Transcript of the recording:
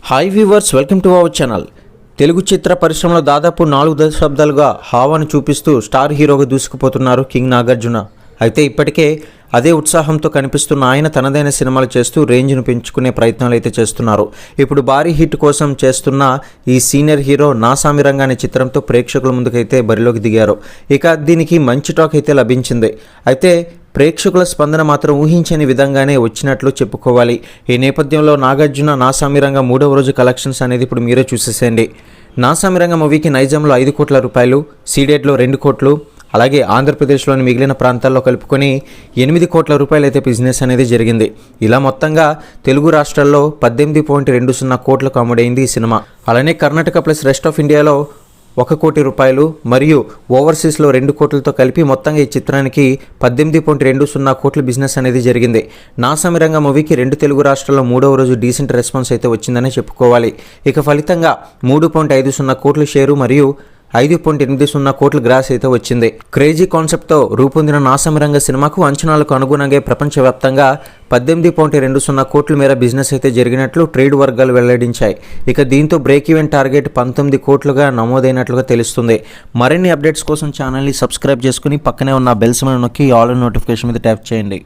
Hi viewers, welcome to our channel. Telugu చిత్ర పరిశ్రమలో దాదాపు 4 దశాబ్దాలుగా హావాను చూపిస్తూ స్టార్ హీరోగా దూసుకుపోతున్నారు కింగ్ నాగార్జున. అయితే ఇప్పటికే అదే ఉత్సాహంతో కనిపిస్తున్న ఆయన తనదైన సినిమాలు చేస్తూ రేంజ్ను పెంచుకునే ప్రయత్నాలు అయితే చేస్తున్నారు. ఇప్పుడు భారీ హిట్ కోసం చేస్తున్న ఈ సీనియర్ హీరో నాసామిరంగా అనే చిత్రంతో ప్రేక్షకుల ముందుకైతే బరిలోకి దిగారు. ఇక దీనికి మంచి టాక్ అయితే లభించింది. అయితే ప్రేక్షకుల స్పందన మాత్రం ఊహించని విధంగానే వచ్చినట్లు చెప్పుకోవాలి. ఈ నేపథ్యంలో నాగార్జున నాసామిరంగా 3వ రోజు కలెక్షన్స్ అనేది ఇప్పుడు మీరే చూసేసేయండి. నాసామిరంగా మూవీకి నైజాంలో 5 కోట్ల రూపాయలు, సీడెడ్లో 2 కోట్లు, అలాగే ఆంధ్రప్రదేశ్లోని మిగిలిన ప్రాంతాల్లో కలుపుకొని 8 కోట్ల రూపాయలు అయితే బిజినెస్ అనేది జరిగింది. ఇలా మొత్తంగా తెలుగు రాష్ట్రాల్లో 18.20 కోట్లకు అమ్ముడైంది ఈ సినిమా. అలానే కర్ణాటక ప్లస్ రెస్ట్ ఆఫ్ ఇండియాలో 1 కోటి రూపాయలు మరియు ఓవర్సీస్లో 2 కోట్లతో కలిపి మొత్తంగా ఈ చిత్రానికి 18.20 కోట్ల బిజినెస్ అనేది జరిగింది. నాసామిరంగా మూవీకి 2 తెలుగు రాష్ట్రాల్లో 3వ రోజు డీసెంట్ రెస్పాన్స్ అయితే వచ్చిందని చెప్పుకోవాలి. ఇక ఫలితంగా 3.50 కోట్ల షేరు మరియు 5.80 కోట్ల గ్రాస్ అయితే వచ్చింది. క్రేజీ కాన్సెప్ట్తో రూపొందిన నాసామిరంగ సినిమాకు అంచనాలకు అనుగుణంగా ప్రపంచవ్యాప్తంగా 18.20 కోట్ల మేర బిజినెస్ అయితే జరిగినట్లు ట్రేడ్ వర్గాలు వెల్లడించాయి. ఇక దీంతో బ్రేక్ ఈవెన్ టార్గెట్ 19 కోట్లుగా నమోదైనట్లుగా తెలుస్తుంది. మరిన్ని అప్డేట్స్ కోసం ఛానల్ని సబ్స్క్రైబ్ చేసుకుని పక్కనే ఉన్న బెల్ సింబల్ నొక్కి ఆల్ నోటిఫికేషన్ మీద ట్యాప్ చేయండి.